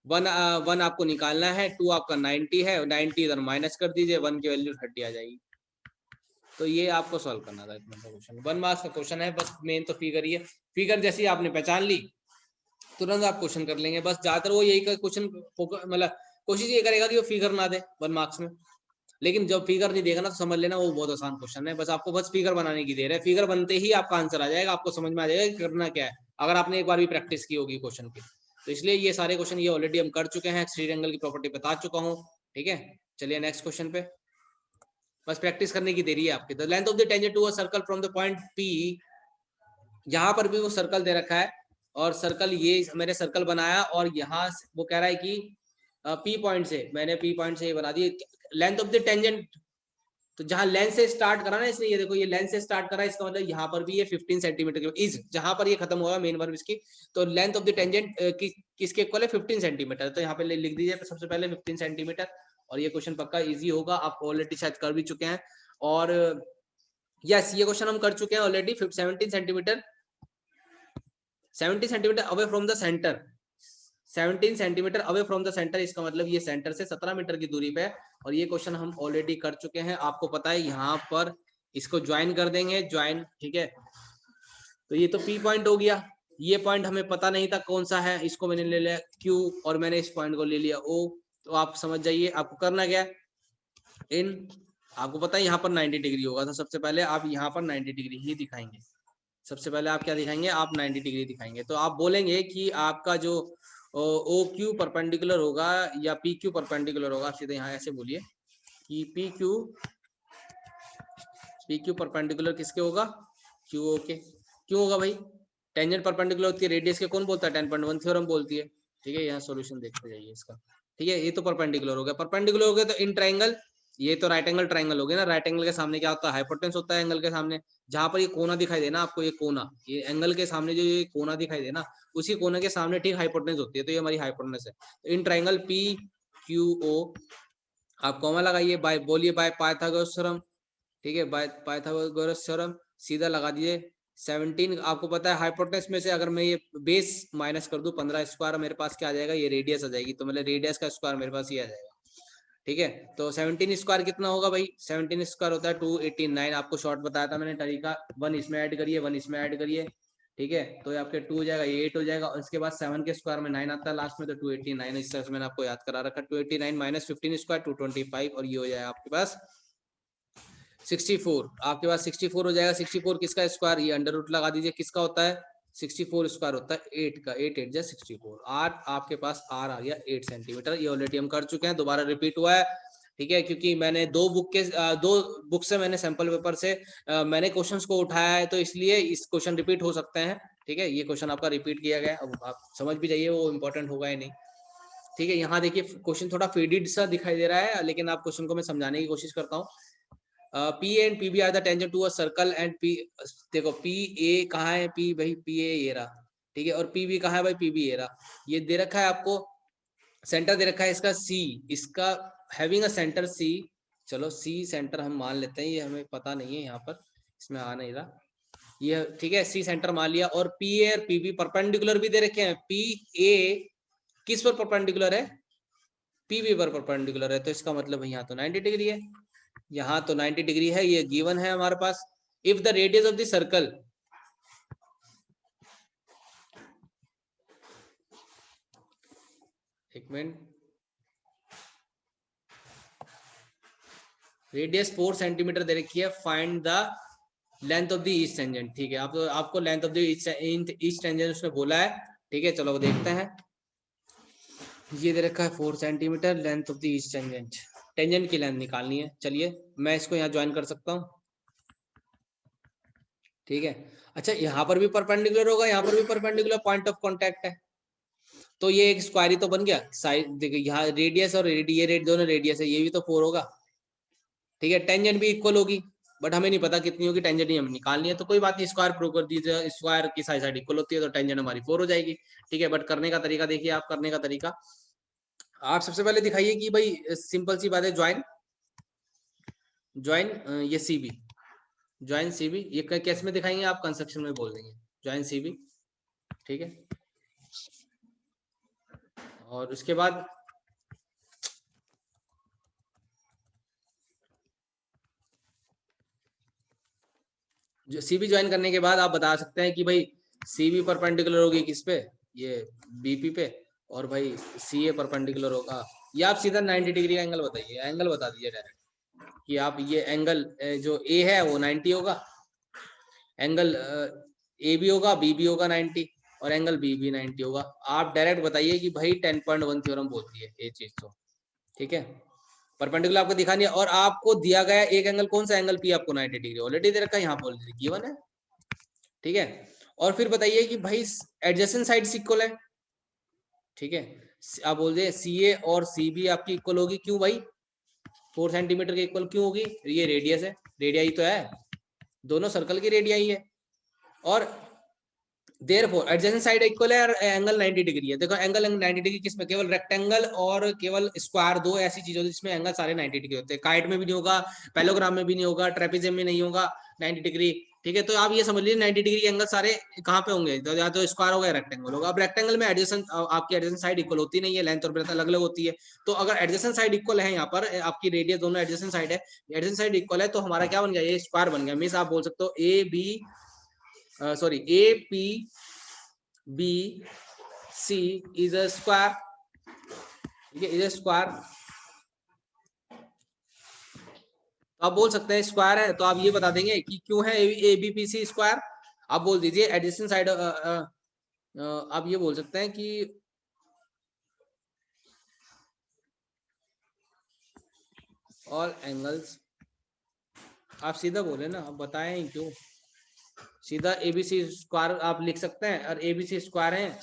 1 आपको निकालना है, 2 आपका 90 है, 90 इधर माइनस कर दीजिए, 1 की वैल्यू 30 आ जाएगी। तो ये आपको सॉल्व करना था इतना क्वेश्चन, 1 मार्क्स का क्वेश्चन है, बस मेन तो फिगर ही है, फिगर जैसी आपने पहचान ली तुरंत आप क्वेश्चन कर लेंगे, बस ज्यादातर वो यही क्वेश्चन मतलब कोशिश ये करेगा कि वो फिगर ना दे 1 मार्क्स में, लेकिन जब फिगर नहीं देगा ना तो समझ लेना वो बहुत आसान क्वेश्चन है, बस आपको बस फिगर बनाने की देर है, फिगर बनते ही आपका आंसर आ जाएगा, आपको समझ में आ जाएगा कि करना क्या है, अगर आपने एक बार भी प्रैक्टिस की होगी क्वेश्चन की, तो इसलिए ये सारे क्वेश्चन ये ऑलरेडी हम कर चुके हैं, एक्सटीरियर एंगल की प्रॉपर्टी बता चुका हूँ, ठीक है। चलिए नेक्स्ट क्वेश्चन पे, बस प्रैक्टिस करने की देरी है आपकी। The length of the tangent to a circle from the point P, यहाँ पर भी वो सर्कल दे रखा है, और सर्कल ये मैंने सर्कल बनाया, और यहाँ वो कह रहा है कि पी पॉइंट से, मैंने पी पॉइंट से ये बना the length of the tangent, तो जहां लेंथ से स्टार्ट करा ना इसने, ये देखो ये लेंथ से स्टार्ट करा, इसका मतलब यहाँ पर भी ये 15 सेंटीमीटर की इज, जहां पर ये खत्म होगा मेन वर्ब इसकी, तो लेंथ ऑफ द टेंजेंट किसके इक्वल है, 15 सेंटीमीटर, तो यहाँ पे लिख दीजिए सबसे पहले 15 सेंटीमीटर, और ये क्वेश्चन पक्का इजी होगा, आप ऑलरेडी शायद कर भी चुके हैं, और यस ये क्वेश्चन हम कर चुके हैं already, 17 centimetre, 17 centimetre away from the centre, 17 centimetre away from the centre, इसका मतलब ये सेंटर से 17 मीटर की दूरी पे है, और ये क्वेश्चन हम ऑलरेडी कर चुके हैं, आपको पता है, यहाँ पर इसको ज्वाइन कर देंगे, ज्वाइन, ठीक है, तो ये तो पी पॉइंट हो गया, ये पॉइंट हमें पता नहीं था कौन सा है, इसको मैंने ले लिया Q और मैंने इस पॉइंट को ले लिया O। तो आप समझ जाइए आपको करना क्या है। आपको पता है यहाँ पर 90 डिग्री होगा, तो सबसे पहले आप यहाँ पर 90 डिग्री ही दिखाएंगे। सबसे पहले आप क्या दिखाएंगे, आप 90 डिग्री दिखाएंगे। तो आप बोलेंगे कि आपका जो ओ क्यू परपेंडिकुलर होगा या पी क्यू परपेंडिकुलर होगा, आप सीधे यहाँ ऐसे बोलिए कि पी क्यू परपेंडिकुलर किसके होगा, क्यू ओ के। क्यों होगा भाई, टेंजेंट परपेंडिकुलर होती है रेडियस के, कौन बोलता है 10.1 थ्योरम बोलती है। ठीक है, यहाँ सॉल्यूशन देखते जाइए इसका। ठीक है, ये तो परपेंडिकुलर हो गया, परपेंडिकुलर हो गया तो इन ट्राइंगल, ये तो राइट एंगल ट्राइंगल हो गया ना। राइट एंगल के सामने क्या होता है, हाइपोटेन्यूस होता है एंगल के सामने। जहां पर ये कोना दिखाई देना आपको, ये कोना, ये एंगल के सामने जो ये कोना दिखाई देना, उसी कोने के सामने ठीक हाइपोटेन्यूस होती है, तो ये हमारी हाइपोटेन्यूस है। तो in triangle P Q O, आप कॉमा लगाइए, बाय बोलिए बाय पाइथागोरस थ्योरम। ठीक है, बाय पाइथागोरस थ्योरम सीधा लगा दीजिए। 17 आपको पता है हाइपोटेन्यूस में से अगर मैं ये बेस माइनस कर दूं 15 स्क्वायर, मेरे पास क्या आ जाएगा, ये रेडियस आ जाएगी। तो मतलब रेडियस का स्क्वायर मेरे पास ये आ जाएगा। ठीक है, तो 17 स्क्वायर कितना होगा भाई, 17 स्क्वायर होता है 289। आपको शॉर्ट बताया था मैंने तरीका, 1 इसमें ऐड करिए, 1 इसमें ऐड करिए। ठीक है, तो ये आपके 2 हो जाएगा, ये 8 हो जाएगा, और उसके बाद 7 के स्क्वायर में 9 आता है लास्ट में, तो 289। इस तरह से मैंने आपको याद करा रखा, 289 माइनस 15 स्क्वायर 225, और ये हो जाएगा आपके पास 64। आपके पास 64 हो जाएगा। 64 किसका स्क्वायर, ये अंडर रूट लगा दीजिए, किसका होता है 64 स्क्वायर होता है 8 का, 8 8 जा 64, 8 आपके पास आर आ गया 8 सेंटीमीटर। ये ऑलरेडी हम कर चुके हैं, दोबारा रिपीट हुआ है। ठीक है, क्योंकि मैंने दो बुक से मैंने सैंपल पेपर से मैंने क्वेश्चंस को उठाया है, तो इसलिए इस क्वेश्चन रिपीट हो सकते हैं। ठीक है, ये क्वेश्चन आपका रिपीट किया गया, अब आप समझ भी जाइए वो इंपॉर्टेंट होगा या नहीं। ठीक है, यहाँ देखिए क्वेश्चन थोड़ा फेडेड सा दिखाई दे रहा है, लेकिन आप क्वेश्चन को मैं समझाने की कोशिश करता हूँ। P and PB are the tangent to a circle and P, देखो PA कहाँ है, P भाई PA ये रहा। ठीक है, और PB कहाँ है भाई, PB ये रहा। ये दे रखा है आपको, सेंटर दे रखा है इसका C, इसका हैविंग अ सेंटर C। चलो C सेंटर हम मान लेते हैं, ये हमें पता नहीं है यहाँ पर, इसमें आ नहीं रहा ये। ठीक है, C सेंटर मान लिया, और PA और PB परपेंडिकुलर भी दे रखे हैं। PA किस पर परपेंडिकुलर है, PB पर परपेंडिकुलर है, तो इसका मतलब यहाँ तो 90 डिग्री है, यहाँ तो 90 डिग्री है, ये गिवन है हमारे पास। If the radius of the circle, एक मिनट, रेडियस 4 सेंटीमीटर दे रखी है, find the length of the each tangent. ठीक है, आपको length of the each tangent उसने बोला है। ठीक है, चलो देखते हैं। ये दे रखा है 4 centimetre length of the each tangent, tangent की लेंथ निकालनी है। चलिए मैं इसको यहाँ ज्वाइन कर सकता हूँ। ठीक है, अच्छा यहाँ पर भी परपेंडिकुलर होगा, यहाँ पर भी परपेंडिकुलर, पॉइंट ऑफ कांटेक्ट है, तो ये एक स्क्वायर ही तो बन गया। साइड देखिए, यहाँ रेडियस और ये रेड दोनों रेडियस है, ये भी तो 4 होगा। ठीक है, टेंजेंट भी इक्वल होगी, बट हमें नहीं पता कितनी होगी, टेंजेंट ही हमें निकालनी है, तो कोई बात नहीं, स्क्वायर प्रूव कर दीजिए। स्क्वायर की साइड इक्वल होती है, तो टेंजेंट हमारी 4 हो जाएगी। ठीक है, बट करने का तरीका देखिए, आप करने का तरीका, आप सबसे पहले दिखाइए कि भाई सिंपल सी बात है, ज्वाइन ज्वाइन ये CB, ज्वाइन CB, ये कैसे में दिखाएंगे आप, कंस्ट्रक्शन में बोल देंगे ज्वाइन CB। ठीक है, और उसके बाद जो CB ज्वाइन करने के बाद आप बता सकते हैं कि भाई CB परपेंडिकुलर होगी किस पे, ये BP पे, और भाई CA परपेंडिकुलर होगा, या आप सीधा 90 डिग्री का एंगल बताइए, एंगल बता दीजिए डायरेक्ट कि आप ये एंगल जो A है वो 90 होगा, एंगल AB होगा, BB होगा 90, और एंगल BB 90 होगा। आप डायरेक्ट बताइए कि भाई 10.1 थ्योरम बोलती है ये चीज तो। ठीक है, परपेंडिकुलर आपको दिखानी है, और आपको दिया गया एक एंगल, कौन सा एंगल P आपको 90 डिग्री ऑलरेडी दे रखा है, यहाँ बोल दीजिए गिवन है। ठीक है, और फिर बताइए कि भाई एडजेसेंट साइड्स इक्वल है। ठीक है, आप बोल दे CA और CB आपकी इक्वल होगी, क्यों भाई 4 सेंटीमीटर के इक्वल क्यों होगी, ये रेडियस है, रेडियाई तो है, दोनों सर्कल की रेडियाई है, और देयरफॉर एडजेसेंट साइड इक्वल है और एंगल 90 डिग्री है। देखो एंगल 90 डिग्री किसमें, केवल रेक्टेंगल और केवल स्क्वायर, दो ऐसी चीज होती है जिसमें एंगल सारे 90 डिग्री होते हैं। काइट में भी नहीं होगा, पैलोग्राम में भी नहीं होगा, ट्रेपेजियम में नहीं होगा 90 डिग्री। ठीक है, तो आप ये समझ लीजिए 90 डिग्री एंगल सारे कहाँ पे होंगे, तो या तो स्क्वायर होगा या रेक्टेंगल होगा। अब रेक्टेंगल में एडजेसेंट आपकी एडजेसेंट साइड इक्वल होती नहीं है, लेंथ और ब्रेथ अलग अलग होती है। तो अगर एडजेसेंट साइड इक्वल है, यहाँ पर आपकी रेडियस दोनों एडजेसेंट साइड है, एडजेसेंट साइड इक्वल है, तो हमारा क्या बन गया, ये स्क्वायर बन गया। मींस आप बोल सकते हो AB sorry AP B C is a square, ठीक है, इज अ स्क्वायर। तो आप बोल सकते हैं स्क्वायर है, तो आप ये बता देंगे कि क्यों है A B P C square. आप बोल दीजिए एडिशन साइड, आप ये बोल सकते हैं कि ऑल एंगल्स, आप सीधा बोले ना, आप बताएं क्यों, सीधा एबीसी स्क्वायर आप लिख सकते हैं, और एबीसी स्क्वायर है,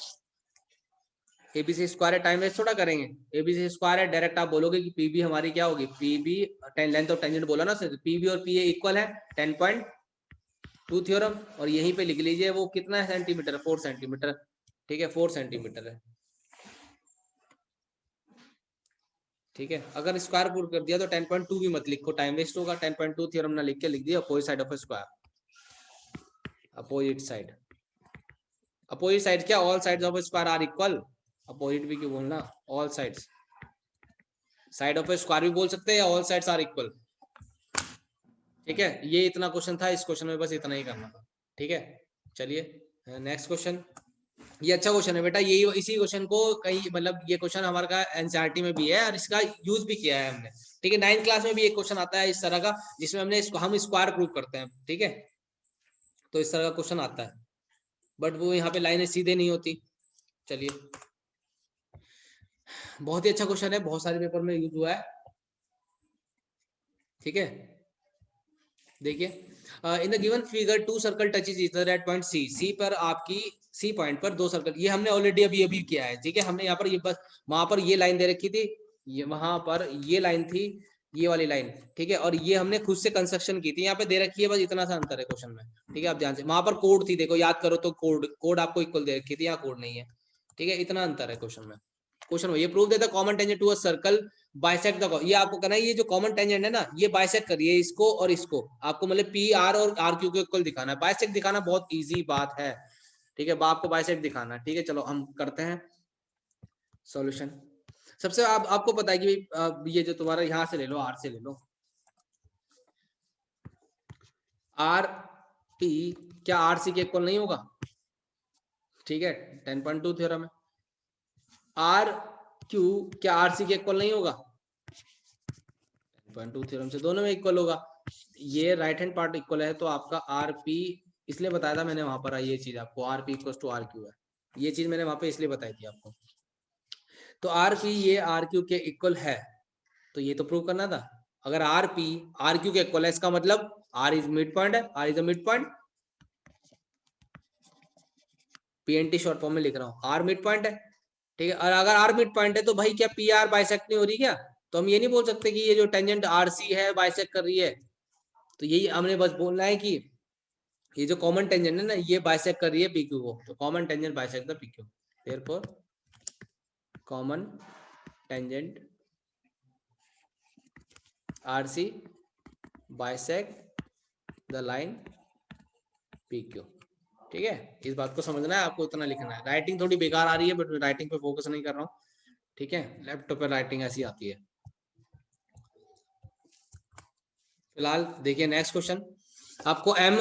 एबीसी स्क्वायर है, टाइम वेस्ट थोड़ा करेंगे। एबीसी स्क्वायर है, डायरेक्ट आप बोलोगे कि पीबी हमारी क्या होगी, P B ten length of tangent बोला ना सर, पीबी और पीए इक्वल है 10.2 थ्योरम, और यहीं पे लिख लीजिए वो कितना है सेंटीमीटर, 4 सेंटीमीटर, ठीक है 4 सेंटीमीटर है, ठीक है। अगर स्क्वायर पुट कर दिया तो 10.2 भी मत लिखो, टाइम वेस्ट होगा, 10.2 थ्योरम ना लिख के लिख दिया opposite side of square, opposite side, opposite side क्या, all sides of square are equal, opposite भी क्यों बोलना, all sides, side of square भी बोल सकते हैं या ऑल साइड्स आर इक्वल, ठीक है। ये इतना क्वेश्चन था, इस क्वेश्चन में बस इतना ही करना था, ठीक है। चलिए नेक्स्ट क्वेश्चन, ये अच्छा क्वेश्चन है बेटा, यही इसी क्वेश्चन को कहीं मतलब ये क्वेश्चन हमारे का एनसीईआरटी में भी है और इसका यूज भी किया है हमने, ठीक है। 9th क्लास में भी एक क्वेश्चन आता है इस तरह का, जिसमें हमने इसको हम स्क्वायर प्रूव करते हैं, ठीक है। तो इस तरह का क्वेश्चन आता है, बट वो यहाँ पे लाइनें सीधे नहीं होती। चलिए, बहुत ही अच्छा क्वेश्चन है, बहुत सारे पेपर में यूज हुआ है, ठीक है। देखिए, in the given figure 2 circle touches each other at point C, C पर आपकी सी पॉइंट पर 2 सर्कल, ये हमने ऑलरेडी अभी किया है, ठीक है। हमने यहाँ पर ये बस वहां पर ये लाइन दे रखी थी, ये वहां पर ये लाइन थी, ये वाली लाइन, ठीक है, और ये हमने खुद से कंस्ट्रक्शन की थी, यहाँ पे दे रखी है, बस इतना सा अंतर है क्वेश्चन में, ठीक है। आप ध्यान से, वहां पर कोड थी, देखो याद करो तो कोड कोड आपको इक्वल दे रखी थी, यहाँ कोड नहीं है, ठीक है, इतना अंतर है क्वेश्चन में। क्वेश्चन ये प्रूव देता common tangent to a circle bisect the, ये आपको करना है, ये जो कॉमन टेंजेंट है ना, ये बाइसेक्ट करिए इसको और इसको, आपको मतलब पी आर और आर क्यू को इक्वल दिखाना है, बाइसेक्ट दिखाना बहुत इजी बात है, ठीक है, आपको बाइसेक्ट दिखाना है, ठीक है। चलो हम करते हैं सॉल्यूशन। सबसे आपको पता है कि ये जो तुम्हारा यहां से ले लो, आर से ले लो, आर पी क्या आर सी के इक्वल नहीं होगा, ठीक है, 10.2 थ्योरम है। आर क्यू क्या आर सी के इक्वल नहीं होगा, 10.2 थ्योरम से दोनों में इक्वल होगा, ये राइट हैंड पार्ट इक्वल है, तो आपका आर पी, इसलिए बताया था मैंने वहां पर, ये चीज आपको R P equal to R Q है, ये चीज मैंने वहां पे इसलिए बताई थी आपको। तो आर पी ये आर क्यू के इक्वल है, तो ये तो प्रूव करना था। अगर आर पी आर क्यू के इक्वल है, इसका मतलब आर इज मिड पॉइंट है, R is a mid point, P N T short form में लिख रहा हूँ, आर मिड पॉइंट है, ठीक है। और अगर आर मिड पॉइंट है तो भाई क्या पी आर बाइसेक्ट नहीं हो रही क्या, तो हम ये नहीं बोल सकते कि ये जो टेंजेंट आर सी है बाइसेक्ट कर रही है, तो यही हमने बस बोलना है कि ये जो कॉमन टेंजेंट है ना, ये बाइसेक्ट कर रही है पीक्यू को, तो common tangent bisect the PQ, therefore common tangent RC bisect the line PQ, ठीक है। इस बात को समझना है आपको, इतना लिखना है। राइटिंग थोड़ी बेकार आ रही है, बट राइटिंग पे फोकस नहीं कर रहा हूँ, ठीक है, लैपटॉप पे राइटिंग ऐसी आती है। फिलहाल देखिए नेक्स्ट क्वेश्चन, आपको एम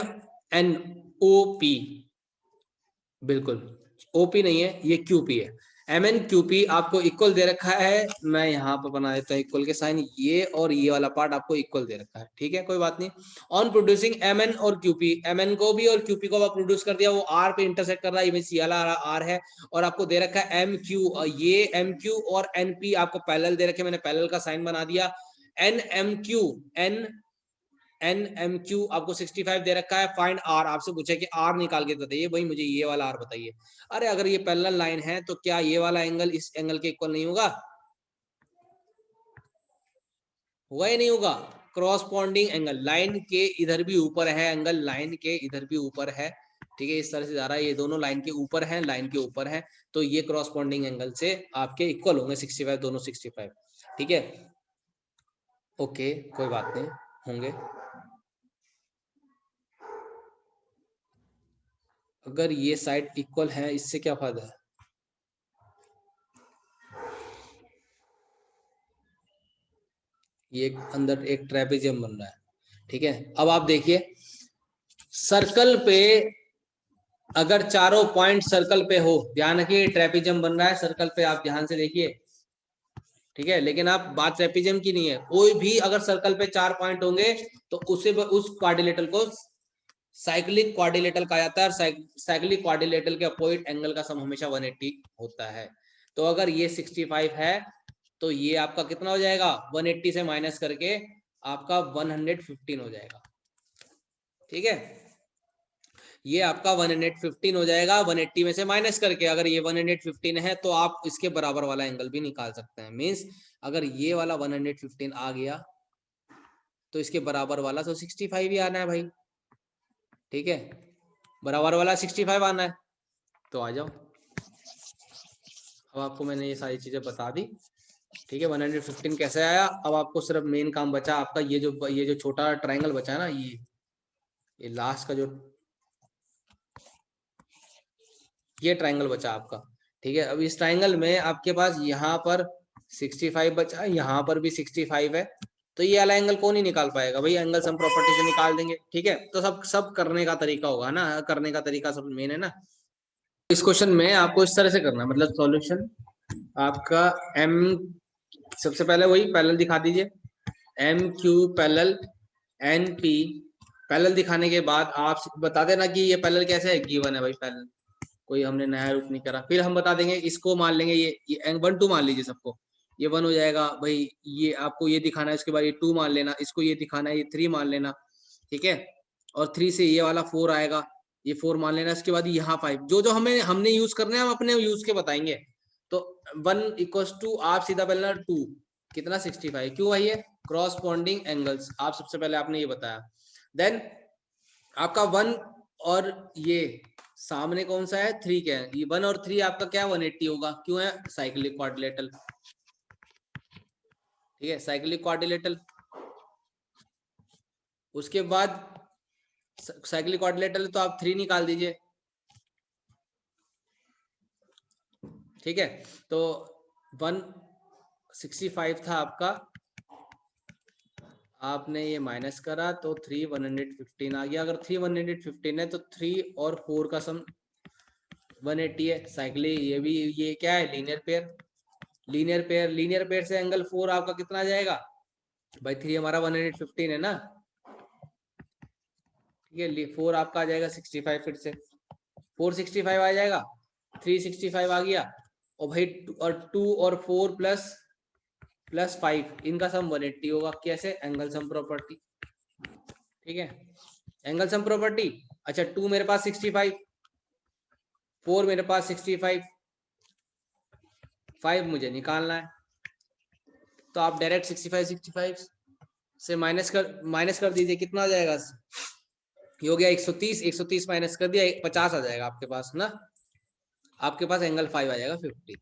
एन ओ पी, बिल्कुल ओपी नहीं है, ये क्यूपी है, एम एन क्यूपी आपको इक्वल दे रखा है, मैं यहाँ पर बना देता हूँ इक्वल के साइन, ये और ये वाला पार्ट आपको इक्वल दे रखा है, ठीक है, कोई बात नहीं। ऑन प्रोड्यूसिंग एम एन और क्यूपी, एम एन को भी और क्यूपी को आप प्रोड्यूस कर दिया, वो आर पे इंटरसेक्ट कर रहा है, सी वाला आर है, और आपको दे रखा है एम क्यू, ये एम क्यू और एन पी आपको पैरेलल दे रखे, मैंने पैरेलल का साइन बना दिया, N M Q N N M Q आपको 65 दे रखा है, फाइंड आर, आपसे पूछा कि आर निकाल के बताइए, भाई मुझे ये वाला आर बताइए। अरे अगर ये पैरेलल लाइन है तो क्या ये वाला एंगल इस एंगल के इक्वल नहीं होगा, होगा या नहीं होगा, क्रॉसपॉन्डिंग एंगल, लाइन के इधर भी ऊपर है एंगल, लाइन के इधर भी ऊपर है, ठीक है, इस तरह से जा रहा है, ये दोनों लाइन के ऊपर है, लाइन के ऊपर है, तो ये क्रॉसपॉन्डिंग एंगल से आपके इक्वल होंगे 65, दोनों 65, ठीक है, ओके कोई बात नहीं, होंगे। अगर ये साइड इक्वल है, इससे क्या फायदा है, ये अंदर एक ट्रेपेजियम बन रहा है, ठीक है। अब आप देखिए सर्कल पे अगर चारों पॉइंट सर्कल पे हो, ध्यान रखिए ट्रेपेजियम बन रहा है सर्कल पे, आप ध्यान से देखिए, ठीक है। लेकिन आप बात ट्रेपेजियम की नहीं है, कोई भी अगर सर्कल पे 4 पॉइंट होंगे तो उसे उस क्वाड्रिलेटरल को साइक्लिक क्वाड्रिलेटरल कहा जाता है, और साइक्लिक क्वाड्रिलेटरल के अपोजिट एंगल का सम हमेशा 180 होता है। तो अगर ये 65 है तो ये आपका कितना हो जाएगा, 180 से माइनस करके आपका 115 हो जाएगा, ठीक है। ये आपका 115 हो जाएगा 180 में से माइनस करके। अगर ये 115 है तो आप इसके बराबर वाला एंगल भी निकाल सकते हैं। मींस अगर ये वाला 115 आ गया तो इसके बराबर वाला तो 65 ही आना है भाई, ठीक है। बराबर वाला 65 आना है, तो आ जाओ। अब आपको मैंने ये सारी चीजें बता दी, ठीक है। 115 कैसे आया। अब आपको सिर्फ मेन काम बचा आपका, ये जो छोटा ट्रायंगल बचा है ना, ये लास्ट का जो ये ट्रायंगल बचा आपका, ठीक है। अब इस ट्रायंगल में आपके पास यहाँ पर 65 बचा, यहाँ पर भी 65 है, तो ये वाला एंगल कौन ही निकाल पाएगा भाई, एंगल सम प्रॉपर्टी से निकाल देंगे, ठीक है। तो सब करने का तरीका होगा ना, करने का तरीका सब मेन है ना। इस क्वेश्चन में आपको इस तरह से करना है, मतलब सॉल्यूशन आपका एम, सबसे पहले वही पैरेलल दिखा दीजिए, M Q parallel N P. Parallel दिखाने के बाद आप बता देना कि ये पैरेलल कैसे है, गिवन है भाई पैरेलल, कोई हमने नया रूप नहीं करा। फिर हम बता देंगे, इसको मान लेंगे, ये 1 2 मान लीजिए सबको, ये 1 हो जाएगा भाई। ये आपको ये दिखाना है, उसके बाद ये 2 मान लेना, इसको ये दिखाना है, ये 3 मान लेना, ठीक है। और 3 से ये वाला 4 आएगा, ये 4 मान लेना। इसके बाद यहाँ 5, जो जो हमने यूज करने हैं हम अपने यूज के बताएंगे। तो 1 इक्वल्स टू, आप सीधा बोलना 2 कितना 65, क्यों भाई, ये क्रॉसपॉन्डिंग एंगल्स, आप सबसे पहले आपने ये बताया। देन आपका 1 और ये सामने कौन सा है, 3 क्या है, ये 1 और 3 आपका क्या 180 होगा, क्यों है साइक्लिक क्वाड्रिलेटरल, ठीक है, साइक्लिक क्वाड्रिलेटरल। उसके बाद साइक्लिक क्वाड्रिलेटरल तो आप 3 निकाल दीजिए, ठीक है। तो 165 था आपका, आपने ये माइनस करा तो 3 115 आ गया। अगर 3 115 है तो 3 और 4 का सम 180 है। साइक्लिक ये भी, ये क्या है, लीनियर पेयर, लीनियर पेयर से एंगल 4 आपका कितना आ जाएगा भाई, 3 हमारा 115 है ना, ठीक है। 4 आपका आ जाएगा 65, फिर से 465 आ जाएगा, 365 आ गया, और भाई और 2 और 4 प्लस 5 इनका सम 180 होगा। कैसे, एंगल सम प्रॉपर्टी, ठीक है, एंगल सम प्रॉपर्टी। अच्छा 2 मेरे पास 65, 4 मेरे पास 65, 5 मुझे निकालना है, तो आप डायरेक्ट 65 से माइनस कर दीजिए, कितना आ जाएगा, ये हो गया 130, 130 माइनस कर दिया 50 आ जाएगा आपके पास ना, आपके पास एंगल 5 आ जाएगा 50,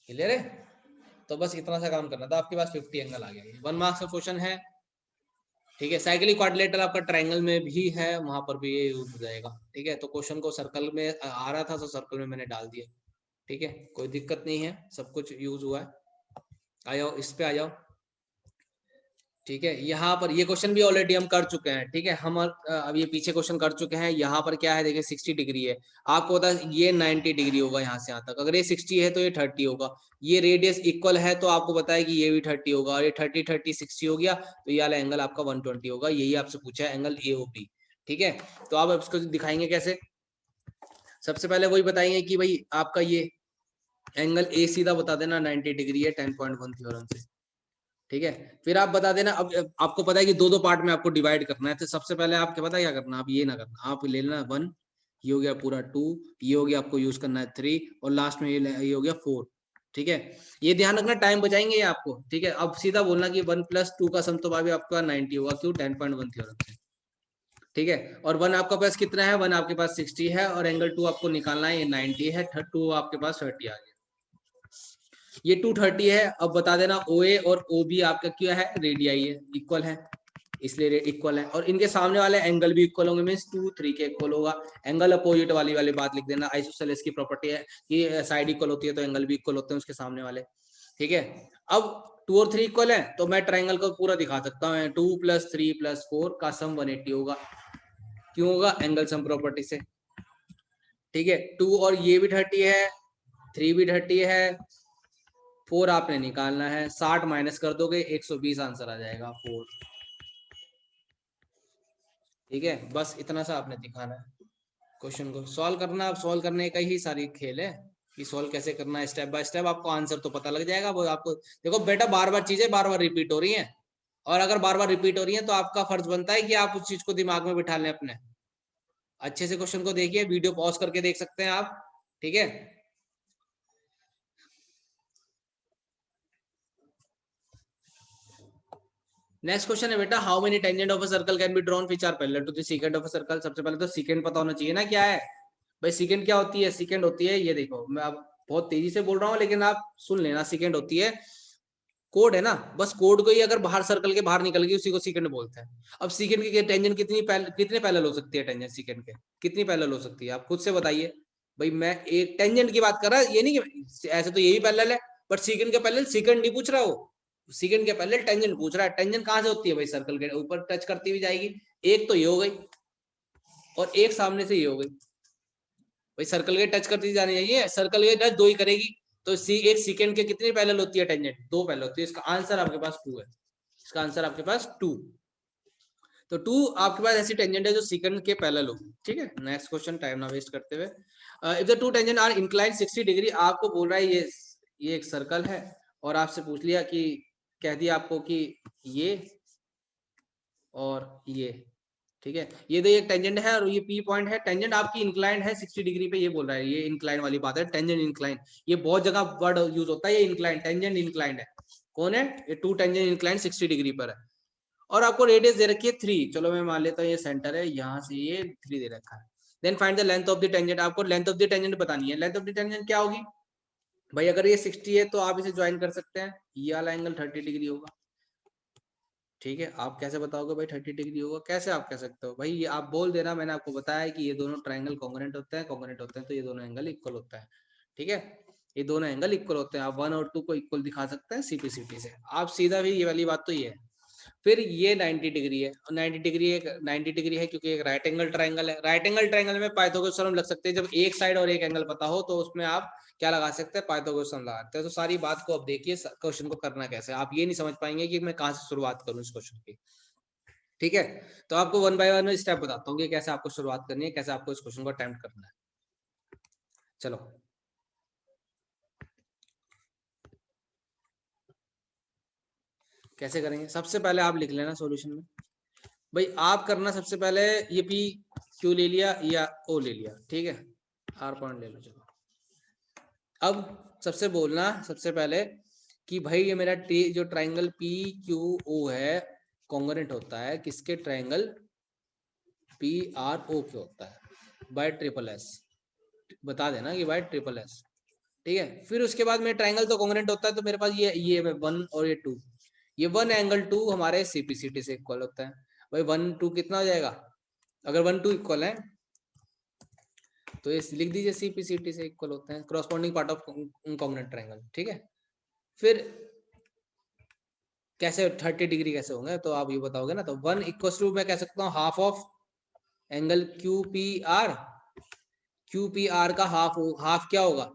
क्लियर है। तो बस इतना सा काम करना था, आपके पास 50 एंगल आ गया। 1 मार्क्स का क्वेश्चन है, ठीक है। साइक्लिक क्वाड्रिलेटरल आपका ट्रायंगल में भी है, वहां पर भी ये यूज हो जाएगा, ठीक है। तो क्वेश्चन को सर्कल में आ रहा था तो सर्कल में मैंने डाल दिया, ठीक है, कोई दिक्कत नहीं है, सब कुछ यूज हुआ है। आ जाओ इस पे आ जाओ, ठीक है। यहाँ पर ये क्वेश्चन भी ऑलरेडी हम कर चुके हैं, ठीक है। हम अब ये पीछे क्वेश्चन कर चुके हैं। यहाँ पर क्या है देखिए, 60 डिग्री है, आपको पता है ये 90 डिग्री होगा यहाँ से यहाँ तक। अगर ये 60 है तो ये 30 होगा, ये रेडियस इक्वल है तो आपको पता है कि ये भी 30 होगा, और ये 30 30 60 हो गया, तो ये वाला एंगल आपका 120 होगा। यही आपसे पूछा है एंगल AOP, ठीक है। तो आप इसको दिखाएंगे कैसे, सबसे पहले वही बताएंगे कि भाई आपका ये एंगल A सीधा बता देना 90 डिग्री है 10.1 थ्योरम से, ठीक है। फिर आप बता देना, अब आपको पता है कि 2 पार्ट में आपको डिवाइड करना है, तो सबसे पहले आपको पता है क्या करना, आप ये ना करना, आप ले लेना 1, ये हो गया पूरा 2, ये हो गया आपको यूज करना है 3, और लास्ट में ये हो गया 4, ठीक है। ये ध्यान रखना, टाइम बचाएंगे ये आपको, ठीक है। अब सीधा बोलना कि 1 + 2 का सम तो भाई आपका 90 होगा, क्यों 10.1 थ्योरम से, ठीक है। और 1 आपका पास कितना है, 1 आपके पास 60 है, और एंगल 2 आपको निकालना है, ये 90 है, 2 आपके पास 30 आ गया, ये 230 है। अब बता देना OA और OB आपका क्या है, रेडियाई है, इक्वल है, इसलिए इक्वल है। और इनके सामने वाले एंगल भी इक्वल होंगे, मींस 2 3 के इक्वल होगा। एंगल अपोजिट वाली बात लिख देना, आइसोसेलेस की प्रॉपर्टी है कि साइड इक्वल होती है तो एंगल भी इक्वल होते हैं उसके सामने वाले, ठीक है। अब 2 और 3 इक्वल है तो मैं ट्राइंगल को पूरा दिखा सकता हूँ, 2 + 3 + 4 का सम 180 होगा, क्यों होगा? एंगल सम प्रॉपर्टी से। ठीक है, 2 और ये भी 30 है, 3 भी 30 है, 4 आपने निकालना है, 60 माइनस कर दोगे 120 आंसर आ जाएगा 4। ठीक है, बस इतना सा आपने दिखाना है। क्वेश्चन को सॉल्व करना, अब सॉल्व करने का ही सारी खेल है कि सॉल्व कैसे करना है। स्टेप बाय स्टेप आपको आंसर तो पता लग जाएगा। वो आपको देखो बेटा, बार बार चीजें बार बार रिपीट हो रही हैं, और अगर बार बार रिपीट हो रही है तो आपका फर्ज बनता है कि आप उस चीज को दिमाग में बिठा लें अपने। अच्छे से क्वेश्चन को देखिए, वीडियो पॉज करके देख सकते हैं आप। ठीक है, नेक्स्ट क्वेश्चन है बेटा, how many tangent of a circle can be drawn which are parallel to the second of a circle. सबसे पहले तो सेकेंड पता होना चाहिए ना, क्या है भाई सेकेंड? क्या होती है सेकेंड? होती है, ये देखो मैं अब बहुत तेजी से बोल रहा हूँ लेकिन आप सुन लेना। सेकेंड होती है कोड है ना, बस कोड को ही अगर बाहर सर्कल के बाहर निकल गई उसी को सेकंड बोलते हैं। अब सेकंड की टेंजेंट कितने पैरेलल हो सकती है? टेंजेंट सेकंड के कितनी पैरेलल हो सकती है? आप खुद से बताइए भाई। मैं एक टेंजेंट की बात कर रहा, ये नहीं कि ऐसे तो यही पैरेलल है, बट सेकंड के पैरेलल सेकंड नहीं पूछ रहा वो, सेकंड के पैरेलल टेंजेंट पूछ रहा है। टेंजेंट कहां से होती है भाई? सर्कल के ऊपर टच करती हुई जाएगी। एक तो ये हो गई और एक सामने से ये हो गई। भाई सर्कल के टच करती जानी चाहिए, सर्कल के टच दो ही करेगी। तो एक सेकंड के कितनी पैरेलल होती है? टेंजेंट दो पैरेलल होती है। इसका आंसर आपके पास 2 है। इसका आंसर आपके पास 2। तो 2 आपके पास ऐसी टेंजेंट है जो सेकंड के पैरेलल हो। ठीक है, नेक्स्ट क्वेश्चन, टाइम ना वेस्ट करते हुए। If the two tangent are inclined 60 degree, आपको बोल रहा है ये एक सर्कल है और आपसे पूछ लिया कि, कह दिया आपको कि ये और ये, ठीक है, ये तो एक टेंजेंट है और ये पी पॉइंट है। टेंजेंट आपकी इंक्लाइंड है 60 डिग्री पे, ये बोल रहा है। ये इंक्लाइन वाली बात है, टेंजेंट इंक्लाइन। ये बहुत जगह वर्ड यूज होता है, ये इंक्लाइन, टेंजेंट इंक्लाइंड है। कौन है ये? 2 टेंजेंट इंक्लाइंड 60 डिग्री पर है और आपको रेडियस दे रखी है 3। चलो मैं मान लेता हूँ ये सेंटर है, यहाँ से ये 3 दे रखा है। Then find the length of the tangent. आपको लेंथ ऑफ द टेंजेंट बतानी है। लेंथ ऑफ द टेंजेंट क्या होगी भाई? अगर ये 60 है तो आप इसे ज्वाइन कर सकते हैं, ये वाला एंगल 30 डिग्री होगा। ठीक है, आप कैसे बताओगे भाई 30 डिग्री होगा? कैसे आप कह सकते हो भाई? ये आप बोल देना, मैंने आपको बताया कि ये दोनों ट्राइंगल कॉन्ग्रुएंट होते हैं, कॉन्ग्रुएंट होते हैं तो ये दोनों एंगल इक्वल होता है। ठीक है, ये दोनों एंगल इक्वल होते हैं। आप 1 और 2 को इक्वल दिखा सकते हैं सीपीसीटी से। आप सीधा भी, ये वाली बात तो ये है। फिर ये 90 डिग्री है, और 90 डिग्री है क्योंकि एक राइट एंगल ट्राइंगल है। राइट एंगल ट्राइंगल में पाइथागोरस थ्योरम लग सकते हैं। जब एक साइड और एक एंगल पता हो तो उसमें आप क्या लगा सकते हैं? पाइथागोरस थ्योरम लगा सकते हैं। तो सारी बात को अब देखिए क्वेश्चन को करना कैसे। आप ये नहीं समझ पाएंगे कि मैं कहाँ से शुरुआत करूँ इस क्वेश्चन की। ठीक है, तो आपको वन बाय वन स्टेप बताता हूँ कि कैसे आपको शुरुआत करनी है, कैसे आपको इस क्वेश्चन को अटेम्प्ट करना है। चलो, कैसे करेंगे? सबसे पहले आप लिख लेना सॉल्यूशन में भाई। आप करना सबसे पहले, ये पी क्यू ले लिया या ओ ले लिया, ठीक है, आर पॉइंट ले लो। चलो, अब सबसे बोलना सबसे पहले कि भाई ये मेरा जो ट्राइंगल पी क्यू ओ है, कॉन्ग्रुएंट होता है किसके? ट्राइंगल पी आर ओ के होता है बाय ट्रिपल एस। बता देना कि बाय ट्रिपल एस। ठीक है, फिर उसके बाद मेरा ट्राइंगल तो कॉन्ग्रुएंट होता है, तो मेरे पास ये 1 और ये 2, ये 1 एंगल 2 हमारे सीपीसीटी से इक्वल होता है। भाई 1 2 कितना हो जाएगा? अगर 1 2 इक्वल है तो ये लिख दीजिए सीपीसीटी से इक्वल होते हैं, corresponding part of congruent triangle. ठीक है, फिर कैसे 30 डिग्री कैसे होंगे तो आप ये बताओगे ना। तो 1 इक्वल टू, मैं कह सकता हूँ half of angle Q P R. Q P R का हाफ क्या होगा?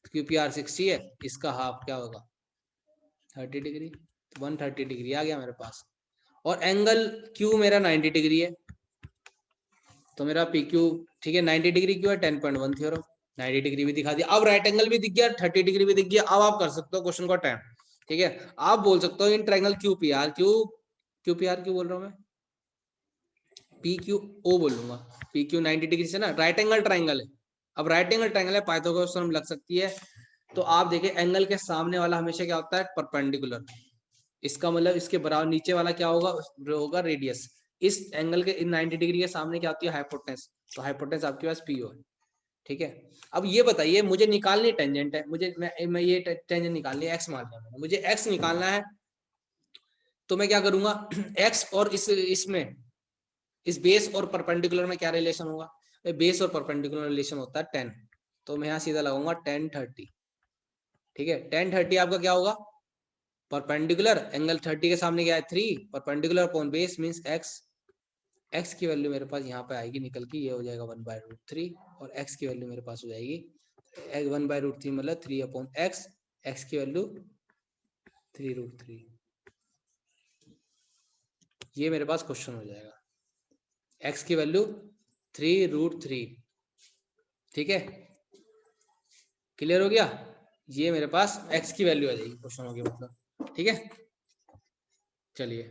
क्यू पी आर 60 है, इसका हाफ क्या होगा? 30 डिग्री। 130 डिग्री आ गया मेरे पास। और एंगल क्यू मेरा 90 डिग्री है, तो मेरा पी क्यू, ठीक है, 90 डिग्री क्यू है, 10.1 थ्योरम। 90 डिग्री भी दिखा दिया, अब राइट एंगल भी दिख गया, 30 डिग्री भी दिख गया। अब आप कर सकते हो क्वेश्चन को अटेम्प्ट। ठीक है, आप बोल सकते हो in triangle Q P R, Q P R क्यों बोल रहा हूँ मैं? पी क्यू ओ बोलूंगा। पी क्यू 90 डिग्री से ना, राइट एंगल ट्राइंगल है। अब राइट एंगल ट्राइंगल है, पाइथागोरस थ्योरम लग सकती है। तो आप देखिए, एंगल के सामने वाला हमेशा क्या होता है? परपेंडिकुलर। इसका मतलब इसके बराबर नीचे वाला क्या होगा? होगा रेडियस। इस एंगल के इन 90 डिग्री के सामने क्या होती है? हाइपोटेन्यूस। तो हाइपोटेन्यूस आपके पास पीओ है। ठीक है, अब ये बताइए, मुझे निकालनी टेंजेंट है, मुझे मैं ये टेंजेंट निकालनी है, एक्स मान लिया मैंने, मुझे एक्स निकालना है। तो मैं क्या करूंगा? एक्स और इसमें इस बेस और परपेंडिकुलर में क्या रिलेशन होगा? बेस और परपेंडिकुलर रिलेशन होता है 10। तो मैं यहाँ सीधा लगाऊंगा 10 30। ठीक है, 10 30 आपका क्या होगा? परपेंडिकुलर, एंगल 30 के सामने क्या है? 3, perpendicular upon base means x. x की वैल्यू मेरे पास यहाँ पे आएगी निकल के, ये हो जाएगा 1/√3 और x की वैल्यू मेरे पास हो जाएगी 1/√3 मतलब 3/x, x की वैल्यू 3√3। ये मेरे पास क्वेश्चन हो जाएगा, x की वैल्यू 3√3। ठीक है, क्लियर हो गया? ये मेरे पास x की वैल्यू आ जाएगी क्वेश्चन हो गया मतलब। ठीक है, चलिए